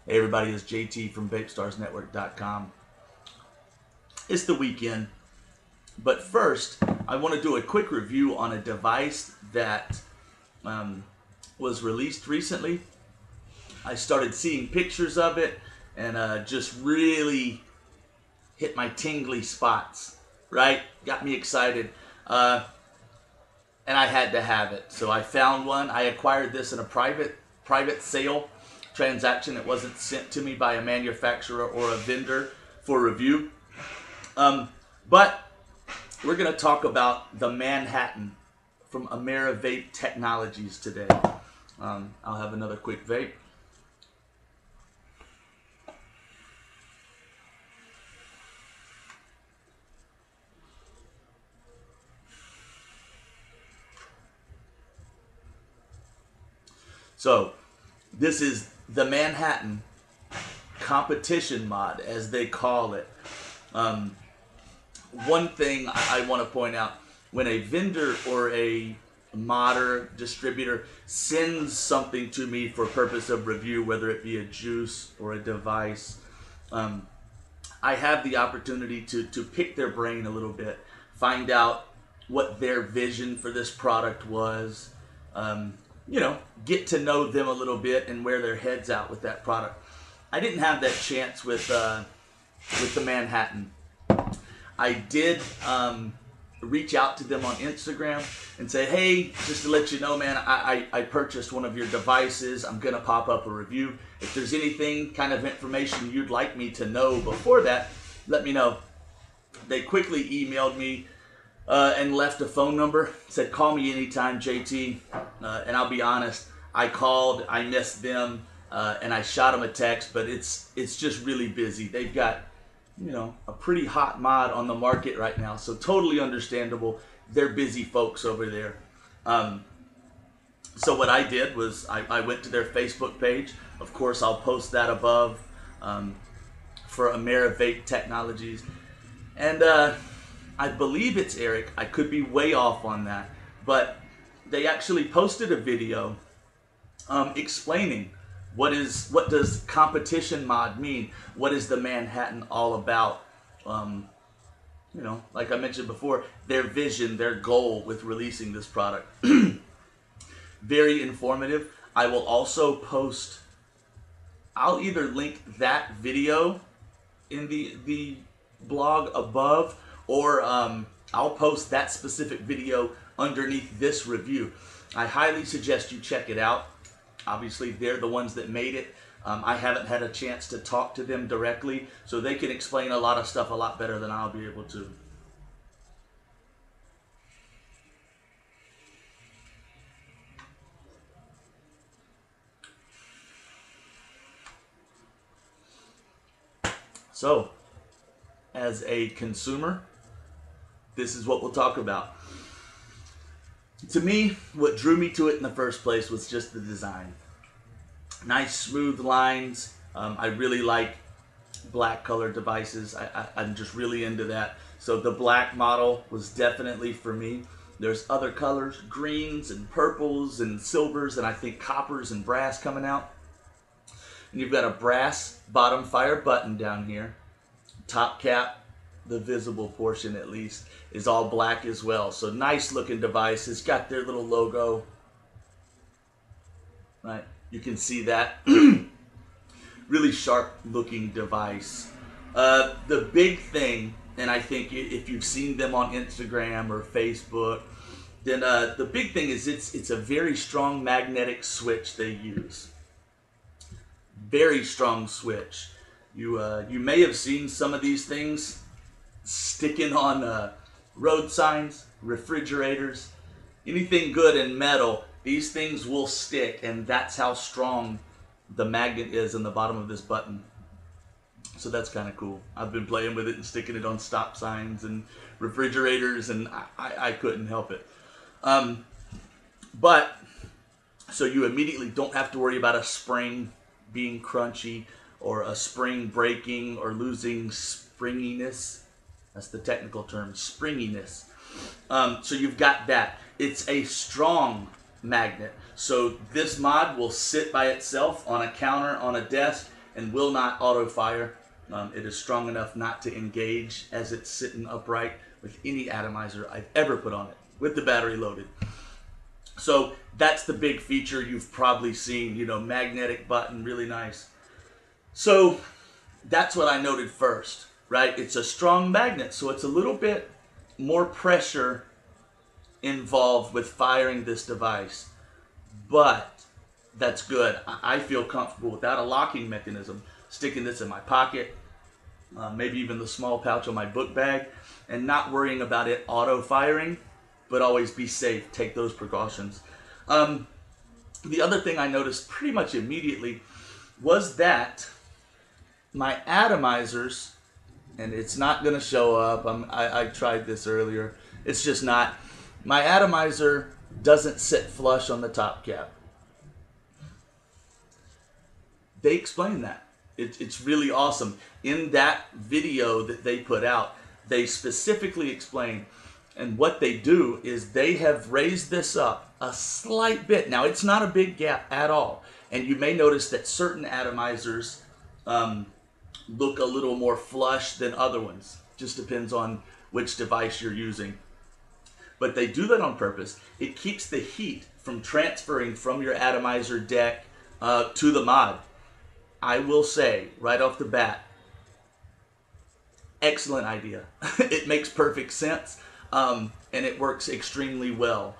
Hey everybody, it's JT from VapeStarsNetwork.com. It's the weekend, but first I want to do a quick review on a device that was released recently. I started seeing pictures of it and just really hit my tingly spots, right? Got me excited. And I had to have it. So I found one. I acquired this in a private sale transaction. It wasn't sent to me by a manufacturer or a vendor for review. But we're going to talk about the Manhattan from AmeraVape Technologies today. I'll have another quick vape. So this is the Manhattan competition mod, as they call it. One thing I want to point out, when a vendor or a modder, distributor sends something to me for purpose of review, whether it be a juice or a device, I have the opportunity to pick their brain a little bit, find out what their vision for this product was, get to know them a little bit and where their head's at with that product. I didn't have that chance with the Manhattan. I did reach out to them on Instagram and say, hey, just to let you know, man, I purchased one of your devices. I'm going to pop up a review. If there's anything kind of information you'd like me to know before that, let me know. They quickly emailed me and left a phone number, said, call me anytime, JT. And I'll be honest, I called, I missed them, and I shot them a text, but it's just really busy. They've got, a pretty hot mod on the market right now, so totally understandable. They're busy folks over there. So what I did was I went to their Facebook page. Of course, I'll post that above for AmeraVape Technologies. And I believe it's Eric. I could be way off on that. But they actually posted a video explaining what does competition mod mean? What is the Manhattan all about? Like I mentioned before, their vision, their goal with releasing this product. Very informative. I will also post, I'll either link that video in the blog above, or I'll post that specific video underneath this review. I highly suggest you check it out. Obviously, they're the ones that made it. I haven't had a chance to talk to them directly, so they can explain a lot of stuff a lot better than I'll be able to. So, as a consumer, this is what we'll talk about. To me, what drew me to it in the first place was just the design. Nice smooth lines. I really like black colored devices. I'm just really into that. So the black model was definitely for me. There's other colors, greens and purples and silvers, and I think coppers and brass coming out. And you've got a brass bottom fire button down here. Top cap, the visible portion at least, is all black as well. So nice looking device. It's got their little logo. Right, you can see that. Really sharp looking device. The big thing, and I think if you've seen them on Instagram or Facebook, then the big thing is it's a very strong magnetic switch they use. Very strong switch. You may have seen some of these things sticking on road signs, refrigerators, anything good in metal. These things will stick, and that's how strong the magnet is in the bottom of this button. So that's kind of cool. I've been playing with it and sticking it on stop signs and refrigerators, and I couldn't help it. But so you immediately don't have to worry about a spring being crunchy or a spring breaking or losing springiness. That's the technical term, springiness. So you've got that. It's a strong magnet. So this mod will sit by itself on a counter, on a desk, and will not auto fire. It is strong enough not to engage as it's sitting upright with any atomizer I've ever put on it with the battery loaded. So that's the big feature you've probably seen, you know, magnetic button, really nice. So that's what I noted first, right? It's a strong magnet, so it's a little bit more pressure involved with firing this device, but that's good. I feel comfortable without a locking mechanism, sticking this in my pocket, maybe even the small pouch on my book bag, and not worrying about it auto firing, but always be safe, take those precautions. The other thing I noticed pretty much immediately was that my atomizers, and it's not going to show up, I tried this earlier, it's just not, my atomizer doesn't sit flush on the top cap. They explain that. It's really awesome. In that video that they put out, they specifically explain, and what they do is they have raised this up a slight bit. Now, it's not a big gap at all, and you may notice that certain atomizers look a little more flush than other ones. Just depends on which device you're using. But they do that on purpose. It keeps the heat from transferring from your atomizer deck to the mod. I will say, right off the bat, excellent idea. It makes perfect sense, and it works extremely well.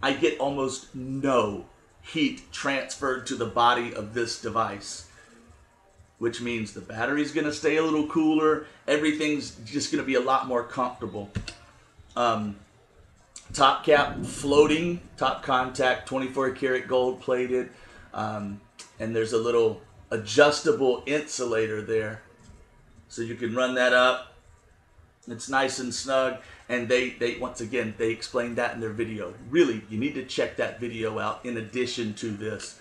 I get almost no heat transferred to the body of this device, which means the battery's going to stay a little cooler. Everything's just going to be a lot more comfortable. Top cap floating, top contact, 24 karat gold plated. And there's a little adjustable insulator there, so you can run that up. It's nice and snug, and they once again, they explained that in their video. Really, you need to check that video out in addition to this.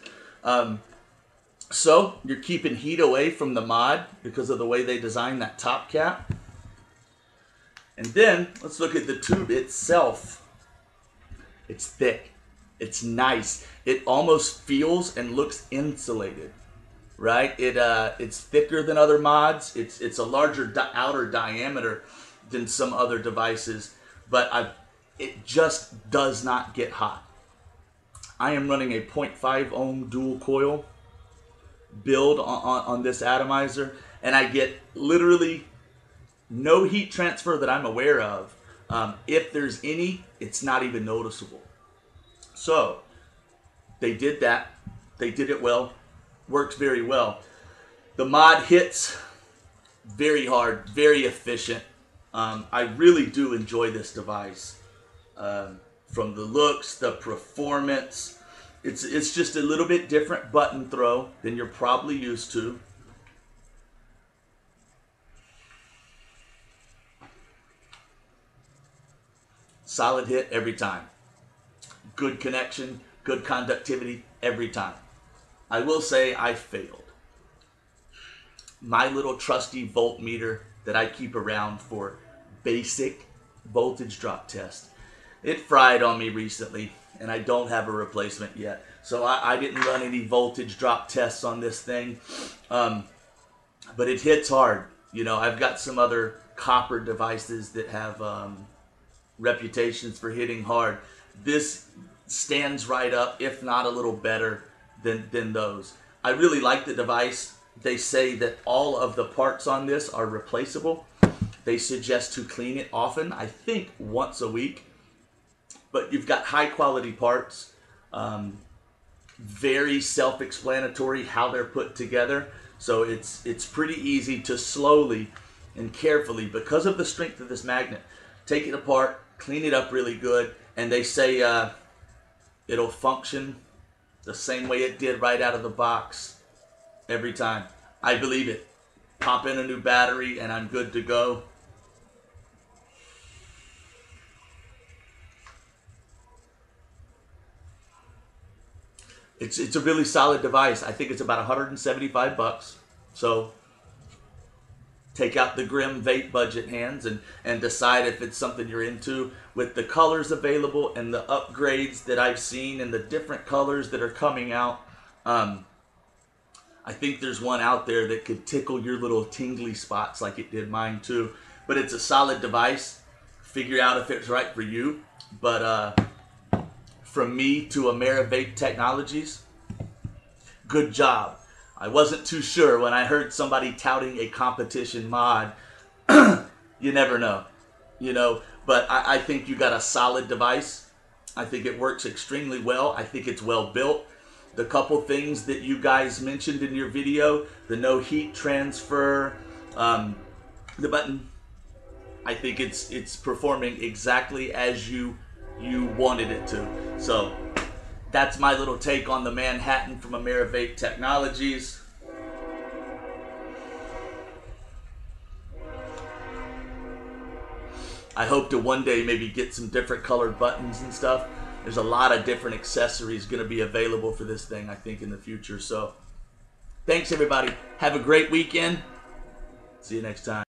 So you're keeping heat away from the mod because of the way they designed that top cap. And then let's look at the tube itself. It's thick. It's nice. It almost feels and looks insulated, right? It's thicker than other mods. It's a larger outer diameter than some other devices, but it just does not get hot. I am running a 0.5 ohm dual coil build on this atomizer, and I get literally no heat transfer that I'm aware of. If there's any, it's not even noticeable. So they did that. They did it well. Works very well. The mod hits very hard, very efficient. I really do enjoy this device. From the looks, the performance, it's just a little bit different button throw than you're probably used to. Solid hit every time. Good connection, good conductivity every time. I will say I failed. My little trusty voltmeter that I keep around for basic voltage drop test, it fried on me recently, and I don't have a replacement yet. So I didn't run any voltage drop tests on this thing, but it hits hard. You know, I've got some other copper devices that have reputations for hitting hard. This stands right up, if not a little better than those. I really like the device. They say that all of the parts on this are replaceable. They suggest to clean it often, I think once a week. But you've got high quality parts, very self-explanatory how they're put together. So it's pretty easy to slowly and carefully, because of the strength of this magnet, take it apart, clean it up really good, and they say it'll function the same way it did right out of the box every time. I believe it. Pop in a new battery and I'm good to go. It's a really solid device. I think it's about 175 bucks. So take out the grim vape budget hands and decide if it's something you're into. With the colors available and the upgrades that I've seen and the different colors that are coming out, I think there's one out there that could tickle your little tingly spots like it did mine too. But it's a solid device. Figure out if it's right for you. But from me to AmeraVape Technologies, good job. I wasn't too sure when I heard somebody touting a competition mod. You never know, you know. But I think you got a solid device. I think it works extremely well. I think it's well built. The couple things that you guys mentioned in your video, the no heat transfer, the button, I think it's performing exactly as you wanted it to. So that's my little take on the Manhattan from AmeraVape Technologies. I hope to one day maybe get some different colored buttons and stuff. There's a lot of different accessories going to be available for this thing, I think, in the future. So thanks, everybody. Have a great weekend. See you next time.